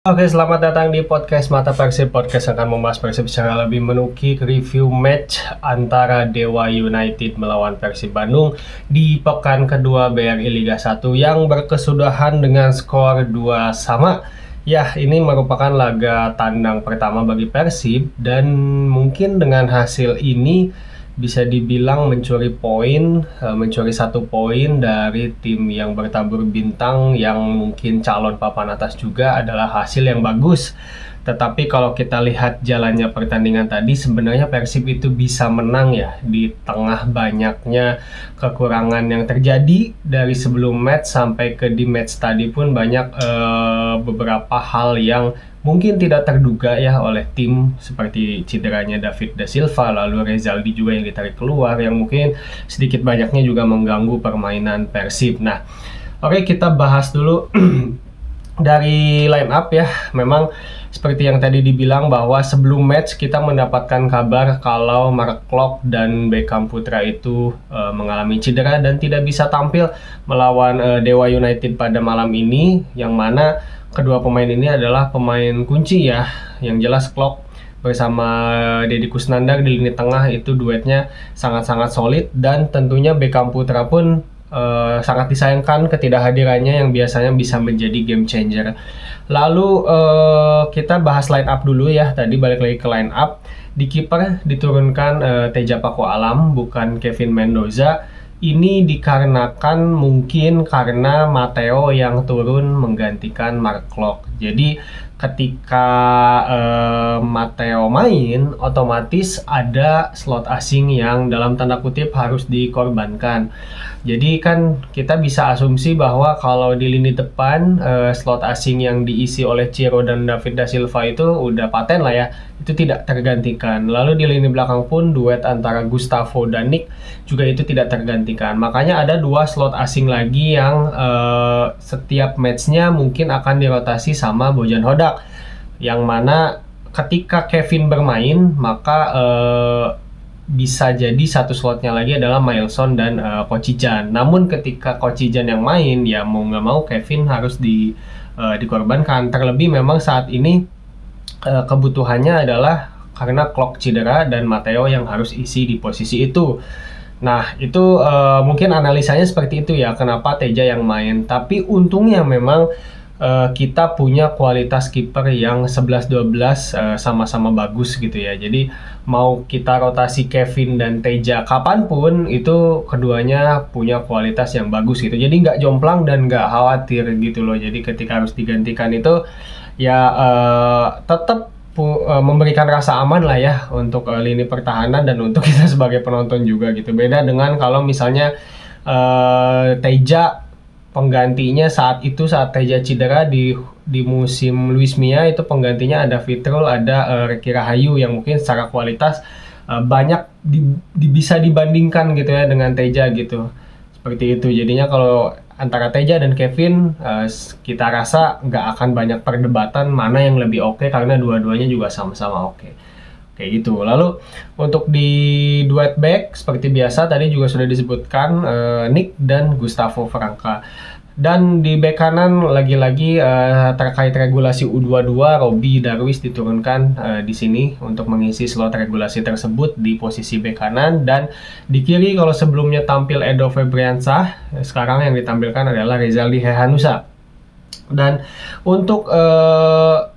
Oke, selamat datang di podcast Mata Persib. Podcast akan membahas Persib secara lebih menukik, review match antara Dewa United melawan Persib Bandung di pekan kedua BRI Liga 1 yang berkesudahan dengan skor 2-2. Ya, ini merupakan laga tandang pertama bagi Persib dan mungkin dengan hasil ini bisa dibilang mencuri 1 poin dari tim yang bertabur bintang yang mungkin calon papan atas juga adalah hasil yang bagus. Tetapi kalau kita lihat jalannya pertandingan tadi, sebenarnya Persib itu bisa menang ya di tengah banyaknya kekurangan yang terjadi dari sebelum match sampai ke di match tadi pun banyak beberapa hal yang mungkin tidak terduga ya oleh tim, seperti cederanya David Da Silva, lalu Rezaldi juga yang ditarik keluar yang mungkin sedikit banyaknya juga mengganggu permainan Persib. Nah, oke, kita bahas dulu dari line up ya. Memang seperti yang tadi dibilang bahwa sebelum match kita mendapatkan kabar kalau Mark Klok dan Beckham Putra itu mengalami cedera dan tidak bisa tampil melawan Dewa United pada malam ini, yang mana kedua pemain ini adalah pemain kunci ya. Yang jelas Klok bersama Deddy Kusnandar di lini tengah itu duetnya sangat-sangat solid, dan tentunya Beckham Putra pun sangat disayangkan ketidakhadirannya yang biasanya bisa menjadi game changer. Lalu kita bahas line up dulu ya. Tadi balik lagi ke line up. Di kiper diturunkan Teja Paku Alam, bukan Kevin Mendoza. Ini dikarenakan mungkin karena Matteo yang turun menggantikan Mark Klok. Jadi ketika Matteo main, otomatis ada slot asing yang dalam tanda kutip harus dikorbankan. Jadi kan kita bisa asumsi bahwa kalau di lini depan slot asing yang diisi oleh Ciro dan David Da Silva itu udah paten lah ya, itu tidak tergantikan. Lalu di lini belakang pun duet antara Gustavo dan Nick juga itu tidak tergantikan. Makanya ada 2 slot asing lagi yang setiap matchnya mungkin akan dirotasi sama Bojan Hodak, yang mana ketika Kevin bermain maka bisa jadi satu slotnya lagi adalah Mailson dan Kocijan. Namun ketika Kocijan yang main, ya mau nggak mau Kevin harus dikorbankan. Terlebih memang saat ini kebutuhannya adalah karena Klok cedera dan Matteo yang harus isi di posisi itu. Nah, itu mungkin analisanya seperti itu ya, kenapa Teja yang main. Tapi untungnya memang kita punya kualitas kiper yang 11-12 sama-sama bagus gitu ya. Jadi mau kita rotasi Kevin dan Teja kapanpun, itu keduanya punya kualitas yang bagus gitu. Jadi nggak jomplang dan nggak khawatir gitu loh. Jadi ketika harus digantikan itu ya tetap memberikan rasa aman lah ya untuk lini pertahanan dan untuk kita sebagai penonton juga gitu. Beda dengan kalau misalnya Teja penggantinya saat Teja cedera di musim Luis Mia, itu penggantinya ada Fitrul, ada Reky Rahayu yang mungkin secara kualitas banyak bisa dibandingkan gitu ya dengan Teja gitu. Seperti itu. Jadinya kalau antara Teja dan Kevin, kita rasa nggak akan banyak perdebatan mana yang lebih oke, karena dua-duanya juga sama-sama oke. Kayak gitu. Lalu untuk di duet back seperti biasa tadi juga sudah disebutkan Nick dan Gustavo Franca. Dan di back kanan lagi-lagi terkait regulasi U22, Robi Darwis diturunkan di sini untuk mengisi slot regulasi tersebut di posisi back kanan. Dan di kiri kalau sebelumnya tampil Edo Febriansah, sekarang yang ditampilkan adalah Rezaldi Hehanusa. Dan untuk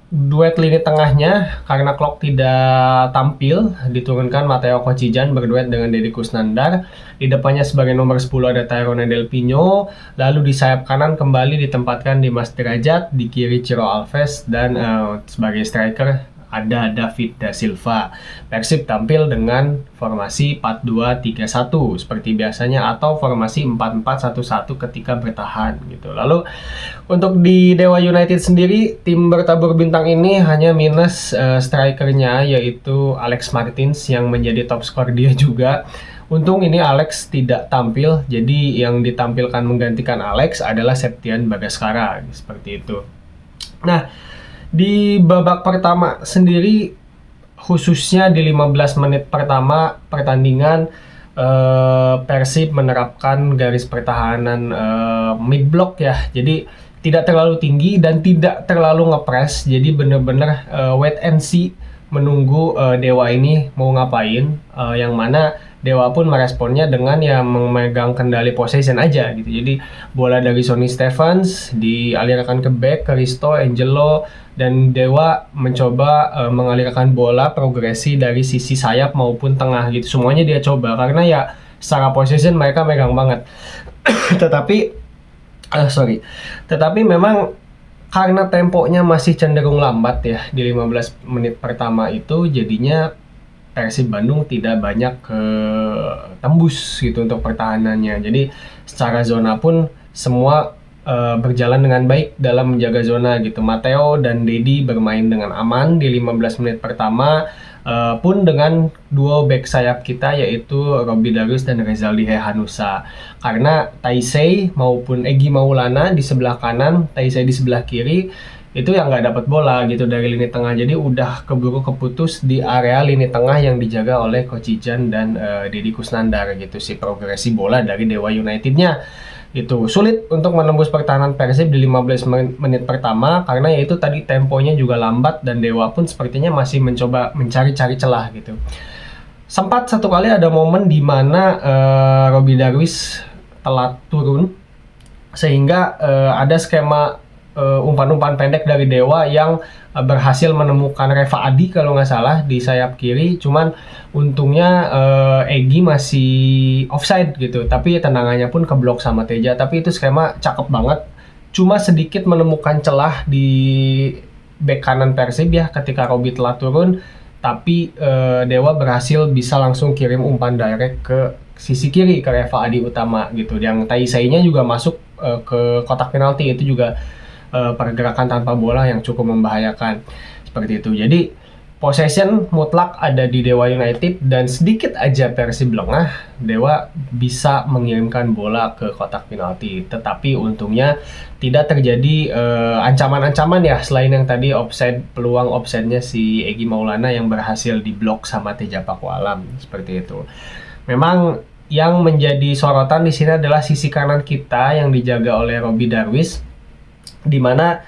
duet lini tengahnya, karena Klok tidak tampil, diturunkan Matteo Kocijan berduet dengan Deddy Kusnandar. Di depannya sebagai nomor 10 ada Tyrone Del Pino. Lalu di sayap kanan kembali ditempatkan Dimas Derajat, di kiri Ciro Alves, dan sebagai striker ada David Da Silva. Persib tampil dengan formasi 4-2-3-1 seperti biasanya, atau formasi 4-4-1-1 ketika bertahan gitu. Lalu untuk di Dewa United sendiri, tim bertabur bintang ini hanya minus strikernya, yaitu Alex Martins yang menjadi top skor dia juga. Untung ini Alex tidak tampil, jadi yang ditampilkan menggantikan Alex adalah Septian Bagaskara seperti itu. Nah, di babak pertama sendiri, khususnya di 15 menit pertama pertandingan, Persib menerapkan garis pertahanan mid block ya. Jadi tidak terlalu tinggi dan tidak terlalu ngepres. Jadi bener-bener wait and see, menunggu Dewa ini mau ngapain, yang mana Dewa pun meresponnya dengan ya memegang kendali possession aja gitu. Jadi bola dari Sonny Stephens dialirkan ke back, ke Risto, Angelo, dan Dewa mencoba mengalirkan bola progresi dari sisi sayap maupun tengah gitu. Semuanya dia coba karena ya secara possession mereka megang banget. Tetapi tetapi memang karena temponya masih cenderung lambat ya di 15 menit pertama itu, jadinya Persib Bandung tidak banyak ke tembus gitu untuk pertahanannya. Jadi secara zona pun semua berjalan dengan baik dalam menjaga zona gitu. Matteo dan Dedi bermain dengan aman di 15 menit pertama, pun dengan duo back sayap kita yaitu Robby Darwish dan Rezaldi Hehanussa. Karena Taisei maupun Egy Maulana di sebelah kanan, Taisei di sebelah kiri, itu yang nggak dapat bola gitu dari lini tengah. Jadi udah keburu keputus di area lini tengah yang dijaga oleh Coach Ijan dan Deddy Kusnandar gitu, si progresi bola dari Dewa United-nya. Itu sulit untuk menembus pertahanan Persib di 15 menit pertama karena yaitu tadi temponya juga lambat dan Dewa pun sepertinya masih mencoba mencari-cari celah gitu. Sempat satu kali ada momen di mana Robby Darwish telat turun sehingga ada skema umpan-umpan pendek dari Dewa yang berhasil menemukan Reva Adi kalau nggak salah di sayap kiri. Cuman untungnya Egy masih offside gitu, tapi tendangannya pun keblok sama Teja. Tapi itu skema cakep banget, cuma sedikit menemukan celah di bek kanan Persib ya ketika Robby telat turun. Tapi Dewa berhasil bisa langsung kirim umpan direct ke sisi kiri ke Reva Adi utama gitu. Yang Taisei-nya juga masuk ke kotak penalti, itu juga pergerakan tanpa bola yang cukup membahayakan seperti itu. Jadi possession mutlak ada di Dewa United dan sedikit aja Persib lengah, Dewa bisa mengirimkan bola ke kotak penalti. Tetapi untungnya tidak terjadi ancaman-ancaman ya, selain yang tadi offside, peluang offside-nya si Egy Maulana yang berhasil diblok sama Teja Pakualam seperti itu. Memang yang menjadi sorotan di sini adalah sisi kanan kita yang dijaga oleh Robby Darwish, di mana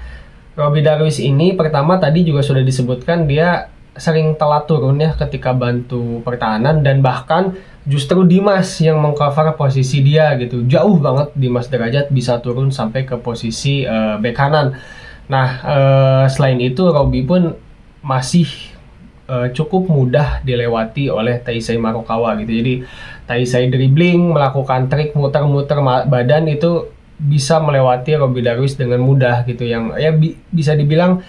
Robby Darwish ini pertama tadi juga sudah disebutkan dia sering telat turun ya ketika bantu pertahanan, dan bahkan justru Dimas yang mengcover posisi dia gitu. Jauh banget Dimas Derajat bisa turun sampai ke posisi bek kanan. Nah, selain itu Robby pun masih cukup mudah dilewati oleh Taisei Marukawa gitu. Jadi Taisei dribbling, melakukan trik muter-muter badan itu bisa melewati Robby Darwish dengan mudah gitu, yang ya bisa dibilang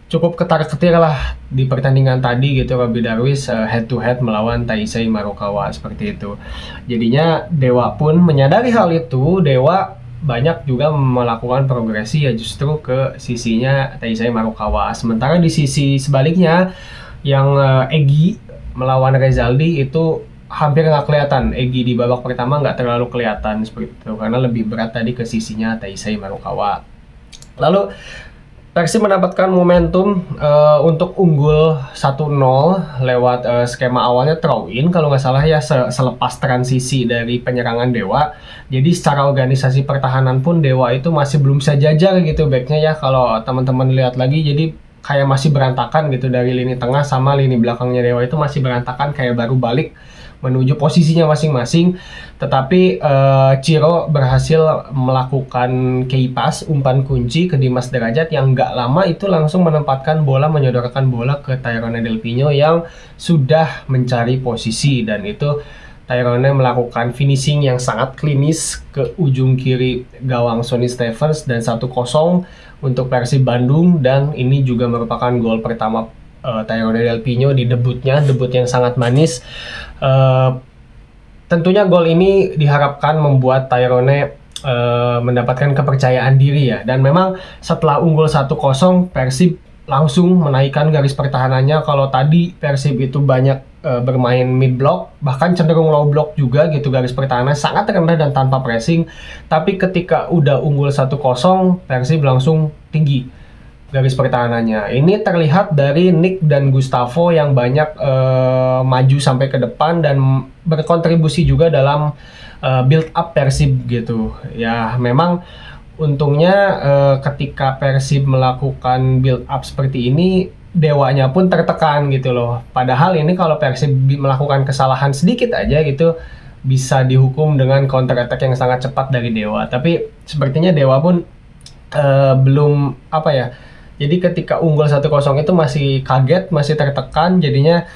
cukup ketar-ketir lah di pertandingan tadi gitu. Robby Darwish head to head melawan Taisei Marukawa seperti itu. Jadinya Dewa pun menyadari hal itu, Dewa banyak juga melakukan progresi ya justru ke sisinya Taisei Marukawa. Sementara di sisi sebaliknya yang Egy melawan Rezaldi itu hampir nggak kelihatan. Egy di babak pertama nggak terlalu kelihatan seperti itu karena lebih berat tadi ke sisinya Taisei Marukawa. Lalu Persib mendapatkan momentum untuk unggul 1-0 lewat skema awalnya throw in kalau nggak salah ya, selepas transisi dari penyerangan Dewa. Jadi secara organisasi pertahanan pun Dewa itu masih belum bisa jajar gitu backnya ya, kalau teman-teman lihat lagi. Jadi kayak masih berantakan gitu, dari lini tengah sama lini belakangnya Dewa itu masih berantakan, kayak baru balik menuju posisinya masing-masing. Tetapi Ciro berhasil melakukan key pass, umpan kunci ke Dimas Derajat yang nggak lama itu langsung menempatkan bola, menyodorkan bola ke Tyrone Del Pino yang sudah mencari posisi, dan itu Tyrone melakukan finishing yang sangat klinis ke ujung kiri gawang Sonny Stephens, dan 1-0 untuk Persib Bandung. Dan ini juga merupakan gol pertama Tyrone Del Pino di debut yang sangat manis. Tentunya gol ini diharapkan membuat Tyrone mendapatkan kepercayaan diri ya. Dan memang setelah unggul 1-0 Persib langsung menaikkan garis pertahanannya. Kalau tadi Persib itu banyak bermain mid block, bahkan cenderung low block juga gitu, garis pertahanan sangat rendah dan tanpa pressing. Tapi ketika udah unggul 1-0 Persib langsung tinggi garis pertahanannya. Ini terlihat dari Nick dan Gustavo yang banyak maju sampai ke depan dan berkontribusi juga dalam build up Persib gitu. Ya memang untungnya ketika Persib melakukan build up seperti ini, Dewanya pun tertekan gitu loh. Padahal ini kalau Persib melakukan kesalahan sedikit aja gitu, bisa dihukum dengan counter attack yang sangat cepat dari Dewa. Tapi sepertinya Dewa pun belum apa ya. Jadi ketika unggul 1-0 itu masih kaget, masih tertekan, jadinya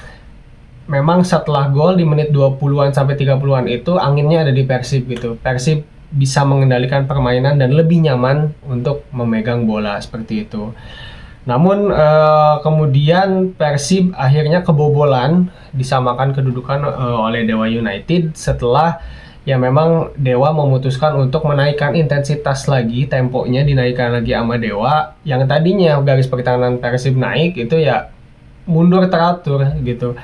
memang setelah gol di menit 20-an sampai 30-an itu anginnya ada di Persib gitu. Persib bisa mengendalikan permainan dan lebih nyaman untuk memegang bola seperti itu. Namun kemudian Persib akhirnya kebobolan, disamakan kedudukan oleh Dewa United setelah ya memang Dewa memutuskan untuk menaikkan intensitas lagi, temponya dinaikkan lagi sama Dewa. Yang tadinya garis pertahanan Persib naik itu ya mundur teratur gitu.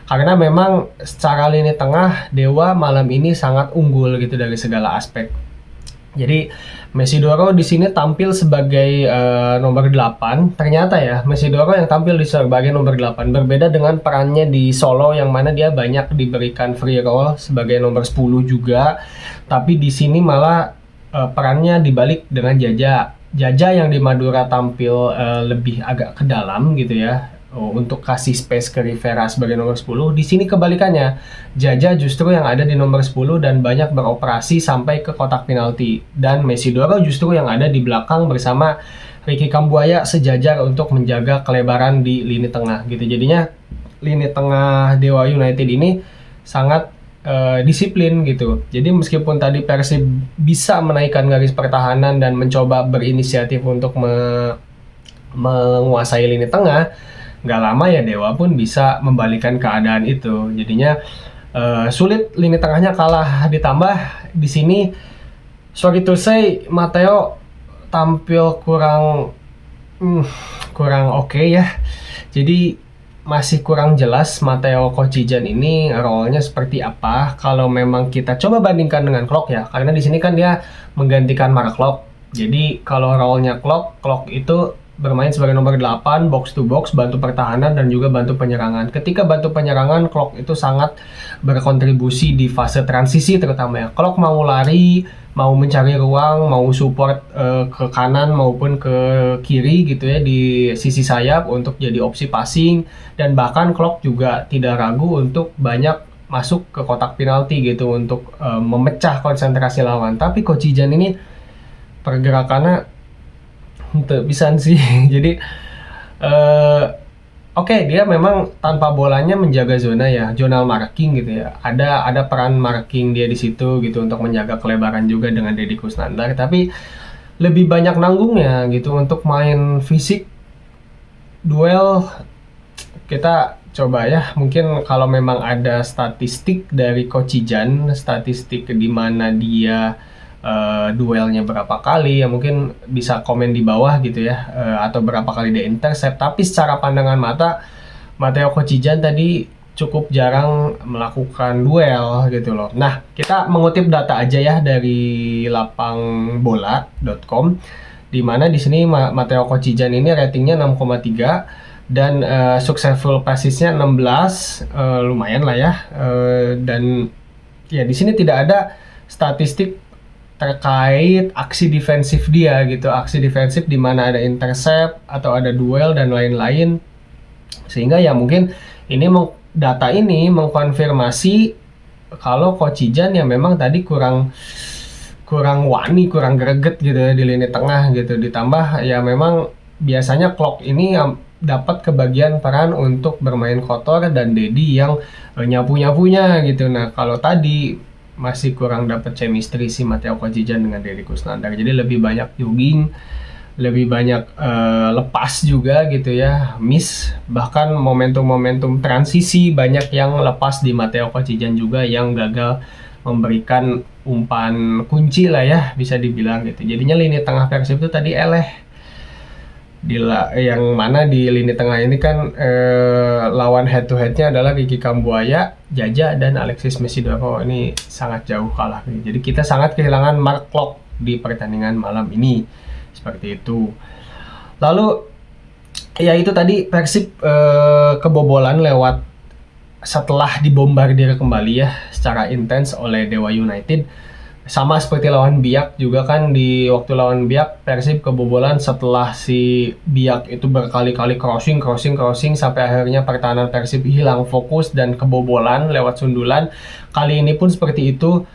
Karena memang secara lini tengah Dewa malam ini sangat unggul gitu dari segala aspek. Jadi Mesidoro di sini tampil sebagai nomor 8. Ternyata ya Mesidoro yang tampil di sebagai nomor 8 berbeda dengan perannya di Solo yang mana dia banyak diberikan free roll sebagai nomor 10 juga. Tapi di sini malah perannya dibalik dengan Jaja. Jaja yang di Madura tampil lebih agak ke dalam gitu ya. Untuk kasih space ke Rivera sebagai nomor 10. Di sini kebalikannya. Jaja justru yang ada di nomor 10 dan banyak beroperasi sampai ke kotak penalti. Dan Mesidoro justru yang ada di belakang bersama Ricky Kambuaya sejajar untuk menjaga kelebaran di lini tengah gitu. Jadinya lini tengah Dewa United ini sangat disiplin gitu. Jadi meskipun tadi Persib bisa menaikkan garis pertahanan dan mencoba berinisiatif untuk menguasai lini tengah, nggak lama ya Dewa pun bisa membalikan keadaan itu. Jadinya sulit, lini tengahnya kalah. Ditambah di sini sorry to say Matteo tampil kurang oke ya. Jadi masih kurang jelas Matteo Kocijan ini role-nya seperti apa. Kalau memang kita coba bandingkan dengan Klok ya, karena di sini kan dia menggantikan Mark Klok. Jadi kalau role-nya Klok itu bermain sebagai nomor 8, box to box, bantu pertahanan dan juga bantu penyerangan. Ketika bantu penyerangan, Klok itu sangat berkontribusi di fase transisi terutama ya. Klok mau lari, mau mencari ruang, mau support ke kanan maupun ke kiri gitu ya di sisi sayap untuk jadi opsi passing, dan bahkan Klok juga tidak ragu untuk banyak masuk ke kotak penalti gitu untuk memecah konsentrasi lawan. Tapi Kocijan ini pergerakannya bisa sih. Jadi oke, dia memang tanpa bolanya menjaga zona ya, zonal marking gitu ya. Ada peran marking dia di situ gitu untuk menjaga kelebaran juga dengan Deddy Kusnandar. Tapi lebih banyak nanggungnya gitu untuk main fisik, duel. Kita coba ya, mungkin kalau memang ada statistik dari Kocijan, statistik di mana dia duelnya berapa kali ya, mungkin bisa komen di bawah gitu ya, atau berapa kali dia intercept. Tapi secara pandangan mata Matteo Kocijan tadi cukup jarang melakukan duel gitu loh. Nah, kita mengutip data aja ya dari lapangbola.com, di mana di sini Matteo Kocijan ini ratingnya 6,3 dan successful passesnya 16, lumayan lah ya. Dan ya di sini tidak ada statistik terkait aksi defensif dia gitu, aksi defensif di mana ada intercept atau ada duel dan lain-lain. Sehingga ya mungkin ini data ini mengkonfirmasi kalau Kocijan ya memang tadi kurang wani, kurang greget gitu ya di lini tengah gitu. Ditambah ya memang biasanya Klok ini dapat kebagian peran untuk bermain kotor dan Dedi yang nyapu-nyapunya gitu. Nah, kalau tadi masih kurang dapat chemistry si Matteo Kocijan dengan Deddy Kusnandar. Jadi lebih banyak jogging, lebih banyak lepas juga gitu ya, miss. Bahkan momentum-momentum transisi banyak yang lepas di Matteo Kocijan juga, yang gagal memberikan umpan kunci lah ya, bisa dibilang gitu. Jadinya lini tengah Persib itu tadi eleh. Yang mana di lini tengah ini kan lawan head to headnya adalah Ricky Kambuaya, Jaja, dan Alexis Mesidoro. Ini sangat jauh kalah. Jadi kita sangat kehilangan Mark Klok di pertandingan malam ini. Seperti itu. Lalu ya itu tadi Persib kebobolan lewat setelah dibombardir kembali ya secara intens oleh Dewa United. sama seperti lawan Biak juga kan, di waktu lawan Biak Persib kebobolan setelah si Biak itu berkali-kali crossing sampai akhirnya pertahanan Persib hilang fokus dan kebobolan lewat sundulan. Kali ini pun seperti itu,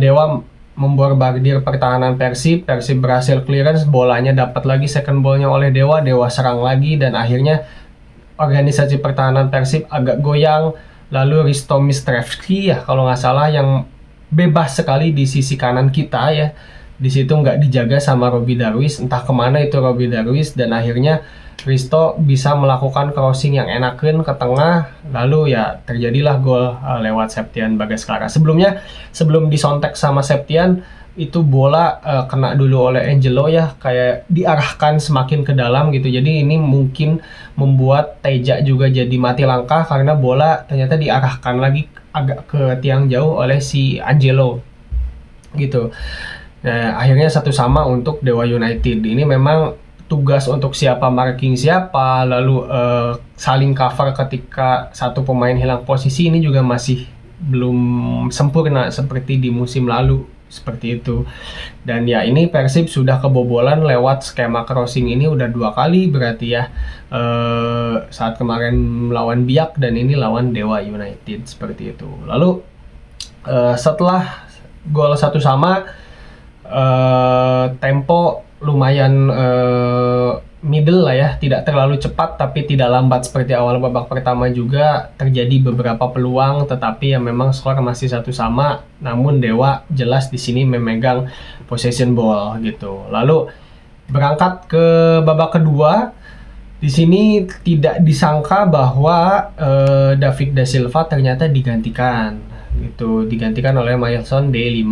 Dewa memborbardir pertahanan Persib berhasil clearance, bolanya dapat lagi second ballnya oleh Dewa serang lagi dan akhirnya organisasi pertahanan Persib agak goyang. Lalu Risto Mistrevski ya kalau nggak salah yang bebas sekali di sisi kanan kita ya. Di situ nggak dijaga sama Robby Darwish, entah kemana itu Robby Darwish, dan akhirnya Risto bisa melakukan crossing yang enakeun ke tengah, lalu ya terjadilah gol lewat Septian Bagaskara. Sebelum disontek sama Septian, itu bola kena dulu oleh Angelo ya, kayak diarahkan semakin ke dalam gitu. Jadi ini mungkin membuat Teja juga jadi mati langkah karena bola ternyata diarahkan lagi agak ke tiang jauh oleh si Angelo gitu. Nah, akhirnya 1-1 untuk Dewa United. Ini memang tugas untuk siapa marking siapa, lalu saling cover ketika satu pemain hilang posisi ini juga masih belum sempurna seperti di musim lalu, seperti itu. Dan ya ini Persib sudah kebobolan lewat skema crossing ini udah 2 kali berarti ya, saat kemarin lawan Biak dan ini lawan Dewa United, seperti itu. Lalu setelah gol 1-1, tempo lumayan middle lah ya, tidak terlalu cepat tapi tidak lambat seperti awal babak pertama juga. Terjadi beberapa peluang tetapi ya memang skor masih 1-1, namun Dewa jelas di sini memegang possession ball gitu. Lalu berangkat ke babak kedua, di sini tidak disangka bahwa David Da Silva ternyata digantikan oleh Mailson D5.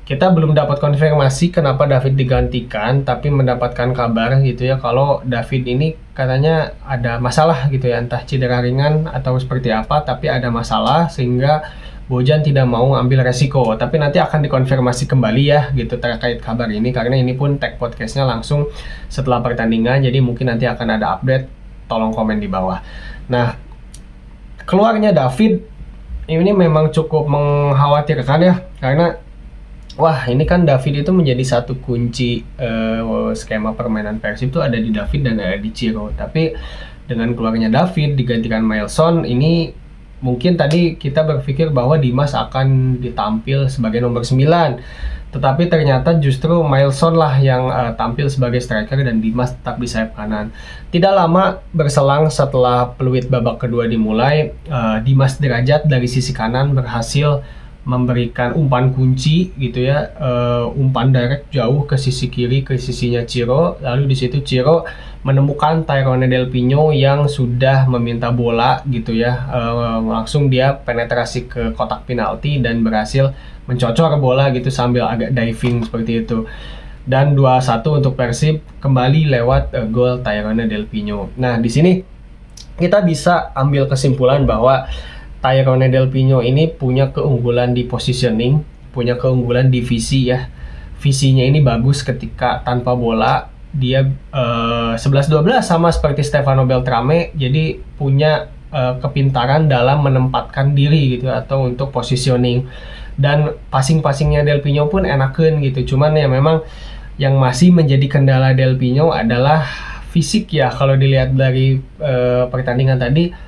Kita belum dapat konfirmasi kenapa David digantikan, tapi mendapatkan kabar gitu ya kalau David ini katanya ada masalah gitu ya, entah cedera ringan atau seperti apa, tapi ada masalah sehingga Bojan tidak mau ambil resiko. Tapi nanti akan dikonfirmasi kembali ya gitu terkait kabar ini, karena ini pun tag podcastnya langsung setelah pertandingan, jadi mungkin nanti akan ada update, tolong komen di bawah. Nah, keluarnya David ini memang cukup mengkhawatirkan ya, karena wah, ini kan David itu menjadi satu kunci skema permainan Persib itu ada di David dan ada di Ciro. Tapi dengan keluarnya David digantikan Mailson, ini mungkin tadi kita berpikir bahwa Dimas akan ditampil sebagai nomor 9. Tetapi ternyata justru Mailson lah yang tampil sebagai striker dan Dimas tetap di sayap kanan. Tidak lama berselang setelah peluit babak kedua dimulai, Dimas Derajat dari sisi kanan berhasil memberikan umpan kunci gitu ya, umpan direct jauh ke sisi kiri, ke sisinya Ciro. Lalu di situ Ciro menemukan Tyrone Del Pino yang sudah meminta bola gitu ya, langsung dia penetrasi ke kotak penalti dan berhasil mencocor bola gitu sambil agak diving seperti itu. Dan 2-1 untuk Persib kembali lewat gol Tyrone Del Pino. Nah, di sini kita bisa ambil kesimpulan bahwa Tyrone Del Pino ini punya keunggulan di positioning, punya keunggulan di visi ya. Visinya ini bagus ketika tanpa bola, dia 11-12 sama seperti Stefano Beltrame, jadi punya kepintaran dalam menempatkan diri gitu atau untuk positioning. Dan passing-passingnya Del Pino pun enakeun gitu. Cuman ya memang yang masih menjadi kendala Del Pino adalah fisik ya. Kalau dilihat dari pertandingan tadi,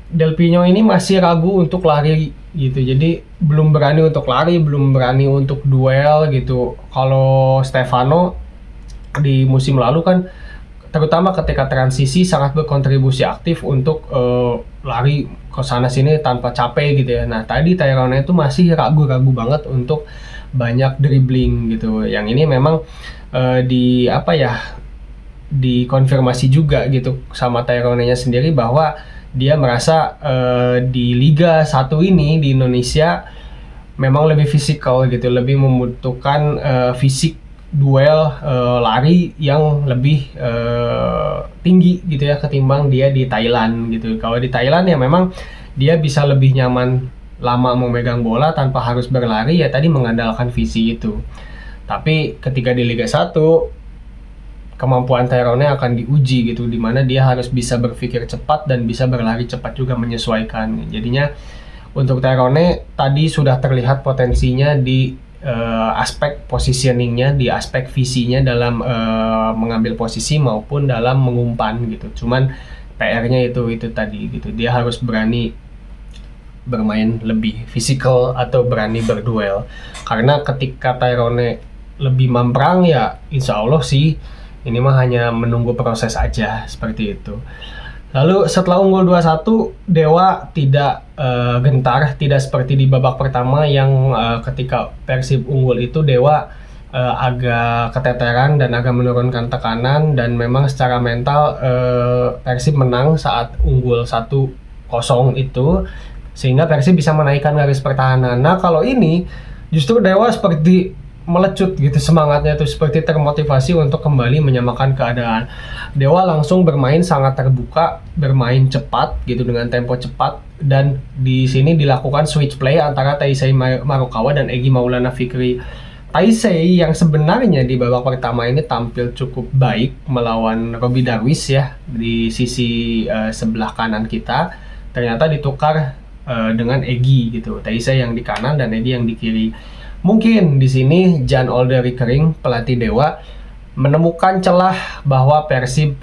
Del Pino ini masih ragu untuk lari gitu, jadi belum berani untuk lari, belum berani untuk duel gitu. Kalau Stefano di musim lalu kan, terutama ketika transisi sangat berkontribusi aktif untuk lari ke sana sini tanpa capek gitu ya. Nah tadi Tyrone itu masih ragu-ragu banget untuk banyak dribbling gitu. Yang ini memang dikonfirmasi juga gitu sama Tyrone-nya sendiri bahwa dia merasa di Liga 1 ini di Indonesia memang lebih fisikal gitu, lebih membutuhkan fisik duel lari yang lebih tinggi gitu ya ketimbang dia di Thailand gitu. Kalau di Thailand ya memang dia bisa lebih nyaman lama memegang bola tanpa harus berlari ya, tadi mengandalkan visi itu. Tapi ketika di Liga 1 kemampuan Tyrone akan diuji gitu, dimana dia harus bisa berpikir cepat dan bisa berlari cepat juga menyesuaikan. Jadinya Untuk Tyrone tadi sudah terlihat potensinya di aspek positioningnya, di aspek visinya dalam mengambil posisi maupun dalam mengumpan gitu. Cuman PR-nya itu tadi gitu. Dia harus berani bermain lebih fisikal atau berani berduel. Karena ketika Tyrone lebih mamprang ya insya Allah sih ini mah hanya menunggu proses aja seperti itu. Lalu setelah unggul 2-1, Dewa tidak gentar, tidak seperti di babak pertama yang ketika Persib unggul itu Dewa agak keteteran dan agak menurunkan tekanan, dan memang secara mental Persib menang saat unggul 1-0 itu, sehingga Persib bisa menaikkan garis pertahanan. Nah kalau ini justru Dewa seperti melecut gitu semangatnya tuh, seperti termotivasi untuk kembali menyamakan keadaan. Dewa langsung bermain sangat terbuka, bermain cepat gitu dengan tempo cepat, dan di sini dilakukan switch play antara Taisei Marukawa dan Egy Maulana Fikri. Taisei yang sebenarnya di babak pertama ini tampil cukup baik melawan Robby Darwish ya di sisi sebelah kanan kita, ternyata ditukar dengan Egy gitu. Taisei yang di kanan dan Egy yang di kiri. Mungkin di sini Jan Olde Rickering, pelatih Dewa, menemukan celah bahwa Persib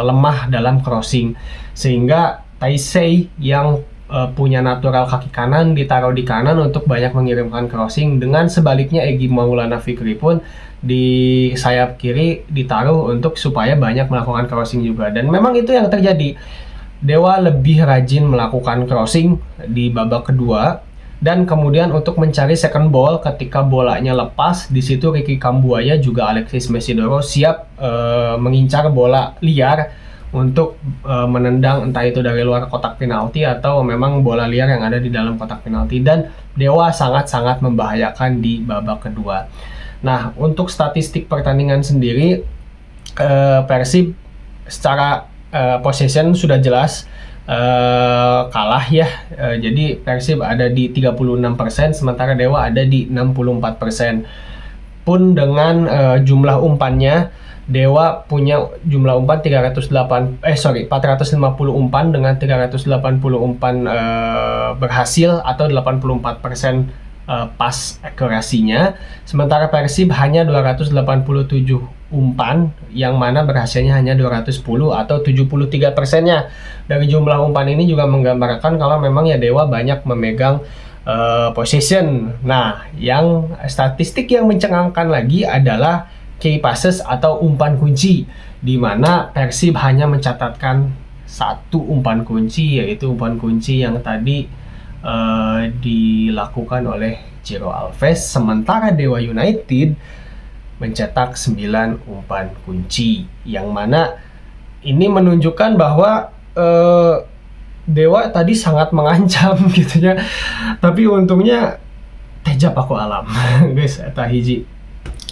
lemah dalam crossing, sehingga Taisei yang punya natural kaki kanan ditaruh di kanan untuk banyak mengirimkan crossing, dengan sebaliknya Egy Maulana Fikri pun di sayap kiri ditaruh untuk supaya banyak melakukan crossing juga. Dan memang itu yang terjadi. Dewa lebih rajin melakukan crossing di babak kedua, dan kemudian untuk mencari second ball ketika bolanya lepas, di situ Ricky Kambuaya juga Alexis Mesidoro siap mengincar bola liar untuk menendang entah itu dari luar kotak penalti atau memang bola liar yang ada di dalam kotak penalti, dan Dewa sangat-sangat membahayakan di babak kedua. Nah, untuk statistik pertandingan sendiri, Persib secara possession sudah jelas kalah ya. Jadi Persib ada di 36%, sementara Dewa ada di 64%. Pun dengan jumlah umpannya, Dewa punya jumlah umpan 450 umpan dengan 380 umpan berhasil atau 84% pas akurasinya. Sementara Persib hanya 287 umpan, yang mana berhasilnya hanya 210 atau 73%-nya. Dari jumlah umpan ini juga menggambarkan kalau memang ya Dewa banyak memegang possession. Nah, yang statistik yang mencengangkan lagi adalah key passes atau umpan kunci, di mana Persib hanya mencatatkan satu umpan kunci, yaitu umpan kunci yang tadi dilakukan oleh Ciro Alves, sementara Dewa United mencetak 9 umpan kunci, yang mana ini menunjukkan bahwa Dewa tadi sangat mengancam gitu ya. Tapi untungnya Teja Paku Alam guys, eta hiji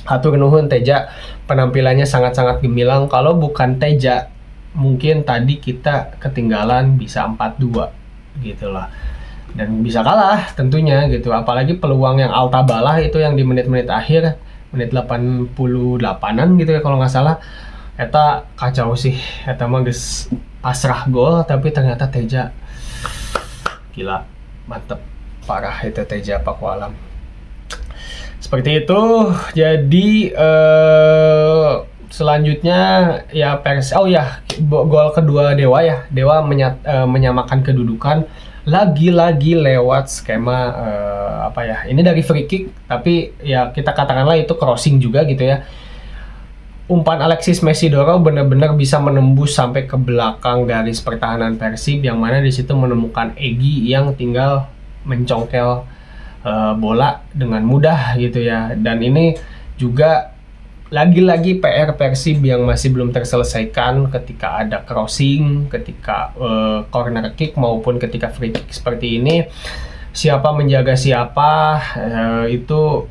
hatur nuhun Teja, penampilannya sangat-sangat gemilang. Kalau bukan Teja mungkin tadi kita ketinggalan bisa 4-2 gitu lah, dan bisa kalah tentunya gitu. Apalagi peluang yang Altabalah itu yang di menit-menit akhir, menit 88-an gitu ya kalau nggak salah, eta kacau sih. Eta mah geus pasrah gol, tapi ternyata Teja gila, mantep parah itu Teja Paku Alam. Seperti itu. Jadi selanjutnya ya gol kedua Dewa ya. Dewa menyamakan kedudukan lagi-lagi lewat skema ini dari free kick, tapi ya kita katakanlah itu crossing juga gitu ya. Umpan Alexis Mesidoro benar-benar bisa menembus sampai ke belakang garis pertahanan Persib, yang mana di situ menemukan Egy yang tinggal mencongkel bola dengan mudah gitu ya. Dan ini juga lagi-lagi PR Persib yang masih belum terselesaikan ketika ada crossing, ketika corner kick maupun ketika free kick seperti ini. Siapa menjaga siapa, itu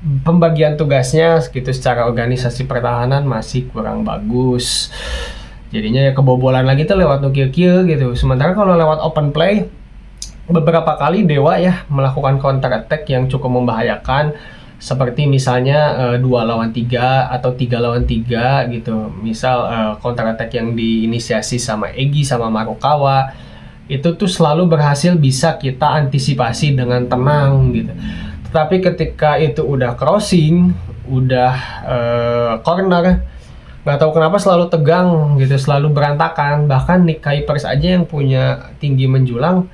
pembagian tugasnya gitu secara organisasi pertahanan masih kurang bagus. Jadinya ya kebobolan lagi tuh lewat nukil-kil gitu. Sementara kalau lewat open play, beberapa kali Dewa ya melakukan counter attack yang cukup membahayakan, seperti misalnya 2 lawan 3 atau 3 lawan 3 gitu. Misal counter attack yang diinisiasi sama Egy sama Marukawa, itu tuh selalu berhasil bisa kita antisipasi dengan tenang gitu. Tetapi ketika itu udah crossing, udah corner, nggak tahu kenapa selalu tegang gitu, selalu berantakan. Bahkan Nick Kuipers aja yang punya tinggi menjulang,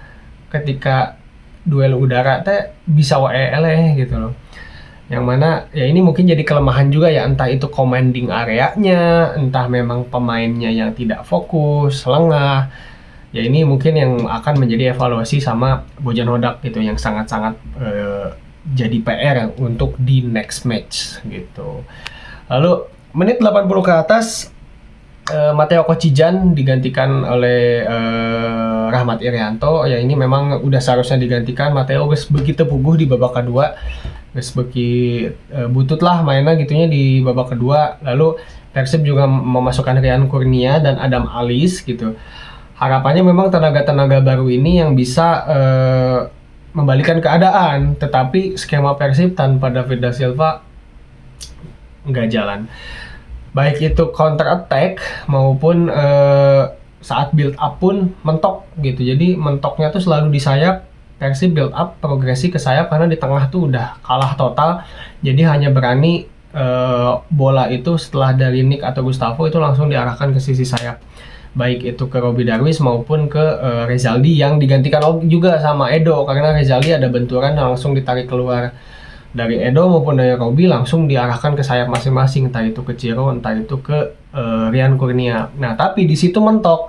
ketika duel udara teh bisa wae eleh gitu loh. Yang mana ya ini mungkin jadi kelemahan juga ya, entah itu commanding areanya, entah memang pemainnya yang tidak fokus, lengah. Ya ini mungkin yang akan menjadi evaluasi sama Bojan Hodak gitu, yang sangat-sangat jadi PR untuk di next match gitu. Lalu menit 80 ke atas, Matteo Kocijan digantikan oleh Rahmat Irianto. Ya ini memang udah seharusnya digantikan. Matteo geus begitu puguh di babak kedua, geus beuki butut lah mainnya gitunya di babak kedua. Lalu Persib juga memasukkan Rian Kurnia dan Adam Alis gitu. Harapannya memang tenaga-tenaga baru ini yang bisa membalikan keadaan, tetapi skema Persib tanpa David da Silva nggak jalan. Baik itu counter attack maupun saat build up pun mentok gitu. Jadi mentoknya tuh selalu di sayap. Persib build up progresi ke sayap karena di tengah tuh udah kalah total. Jadi hanya berani bola itu setelah dari Nick atau Gustavo itu langsung diarahkan ke sisi sayap. Baik itu ke Robbie Darwis maupun ke Rezaldi yang digantikan juga sama Edo, karena Rezaldi ada benturan dan langsung ditarik keluar. Dari Edo maupun dari Robbie langsung diarahkan ke sayap masing-masing, entah itu ke Ciro, entah itu ke Rian Kurnia. Nah tapi di situ mentok,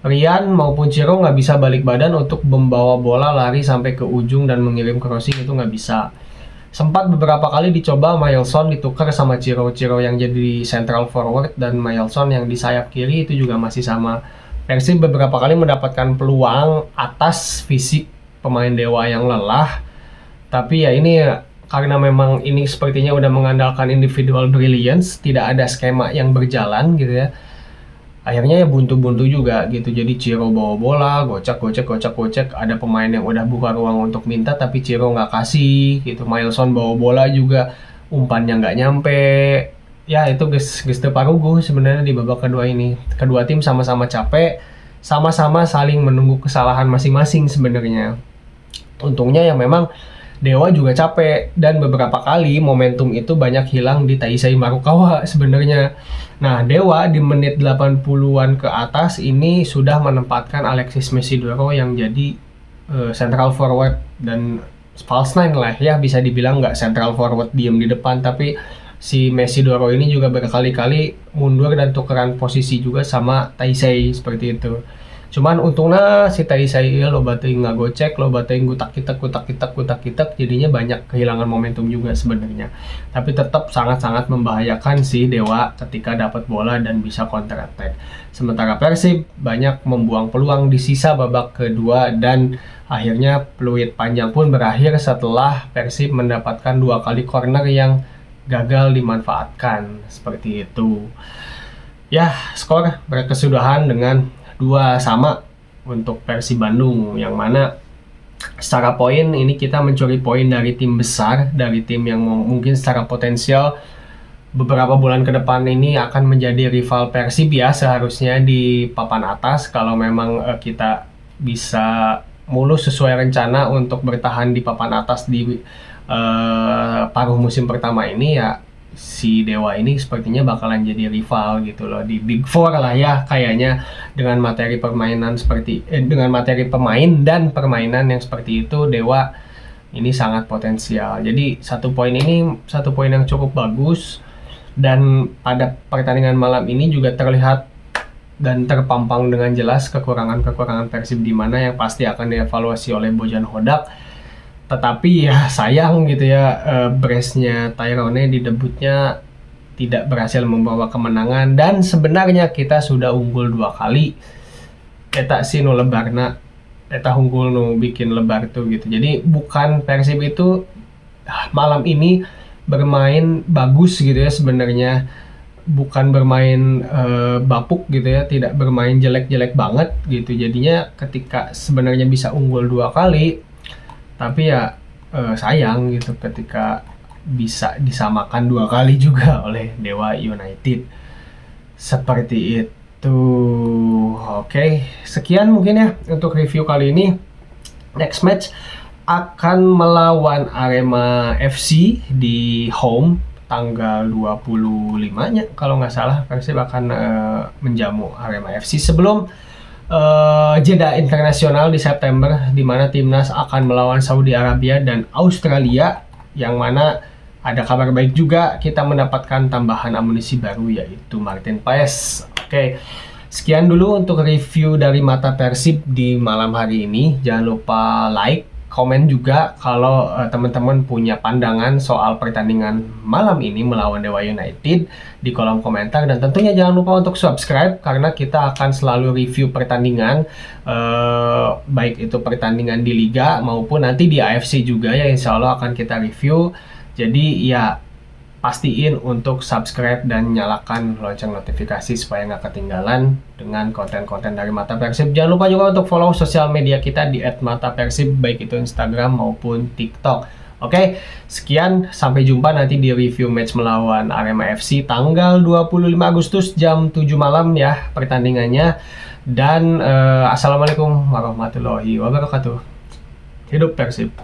Rian maupun Ciro nggak bisa balik badan untuk membawa bola lari sampai ke ujung dan mengirim crossing, itu nggak bisa. Sempat beberapa kali dicoba Mailson ditukar sama Ciro yang jadi central forward dan Mailson yang di sayap kiri, itu juga masih sama. Persib beberapa kali mendapatkan peluang atas fisik pemain Dewa yang lelah, tapi ya ini karena memang ini sepertinya udah mengandalkan individual brilliance, tidak ada skema yang berjalan gitu ya. Akhirnya ya buntu-buntu juga gitu. Jadi Ciro bawa bola, gocek, ada pemain yang udah buka ruang untuk minta tapi Ciro nggak kasih gitu. Mailson bawa bola juga umpannya nggak nyampe. Ya itu geus teu paruguh sebenarnya di babak kedua ini. Kedua tim sama-sama capek, sama-sama saling menunggu kesalahan masing-masing sebenarnya. Untungnya ya memang Dewa juga capek, dan beberapa kali momentum itu banyak hilang di Taisei Marukawa sebenarnya. Nah, Dewa di menit 80-an ke atas ini sudah menempatkan Alexis Mesidoro yang jadi central forward dan false nine lah ya, bisa dibilang nggak central forward diem di depan, tapi si Mesidoro ini juga berkali-kali mundur dan tukeran posisi juga sama Taisei seperti itu. Cuman untungnya si Taisei lo teuing ngagocek, lo teuing gutak-kitak, jadinya banyak kehilangan momentum juga sebenarnya. Tapi tetap sangat-sangat membahayakan si Dewa ketika dapat bola dan bisa counter attack. Sementara Persib banyak membuang peluang di sisa babak kedua, dan akhirnya peluit panjang pun berakhir setelah Persib mendapatkan 2 kali corner yang gagal dimanfaatkan seperti itu. Ya, skor berkesudahan dengan 2-2 untuk Persib Bandung, yang mana secara poin ini kita mencuri poin dari tim besar, dari tim yang mungkin secara potensial beberapa bulan ke depan ini akan menjadi rival Persib ya, seharusnya di papan atas kalau memang kita bisa mulus sesuai rencana untuk bertahan di papan atas di paruh musim pertama ini. Ya si Dewa ini sepertinya bakalan jadi rival gitu loh di Big Four lah ya kayaknya, dengan materi permainan seperti dengan materi pemain dan permainan yang seperti itu. Dewa ini sangat potensial. Jadi satu poin yang cukup bagus, dan pada pertandingan malam ini juga terlihat dan terpampang dengan jelas kekurangan Persib di mana yang pasti akan dievaluasi oleh Bojan Hodak. Tetapi ya sayang gitu ya, brace-nya Tyrone di debutnya tidak berhasil membawa kemenangan, dan sebenarnya kita sudah unggul 2 kali. Eta sih nu lebarna, eta unggul nu bikin lebar tuh gitu. Jadi bukan Persib itu malam ini bermain bagus gitu ya sebenarnya, bukan bermain bapuk gitu ya, tidak bermain jelek-jelek banget gitu. Jadinya ketika sebenarnya bisa unggul 2 kali, tapi ya sayang gitu ketika bisa disamakan 2 kali juga oleh Dewa United seperti itu. Oke, sekian mungkin ya untuk review kali ini. Next match akan melawan Arema FC di home tanggal 25-nya kalau nggak salah. Persib akan menjamu Arema FC sebelum jeda internasional di September, di mana timnas akan melawan Saudi Arabia dan Australia, yang mana ada kabar baik juga, kita mendapatkan tambahan amunisi baru yaitu Martin Paes. Oke, sekian dulu untuk review dari Mata Persib di malam hari ini. Jangan lupa like, komen juga kalau teman-teman punya pandangan soal pertandingan malam ini melawan Dewa United di kolom komentar, dan tentunya jangan lupa untuk subscribe karena kita akan selalu review pertandingan baik itu pertandingan di Liga maupun nanti di AFC juga ya, insya Allah akan kita review. Jadi ya pastiin untuk subscribe dan nyalakan lonceng notifikasi supaya nggak ketinggalan dengan konten-konten dari Mata Persib. Jangan lupa juga untuk follow sosial media kita di @matapersib, baik itu Instagram maupun TikTok. Oke, sekian, sampai jumpa nanti di review match melawan Arema FC tanggal 25 Agustus jam 7 malam ya pertandingannya. Dan Assalamualaikum warahmatullahi wabarakatuh. Hidup Persib.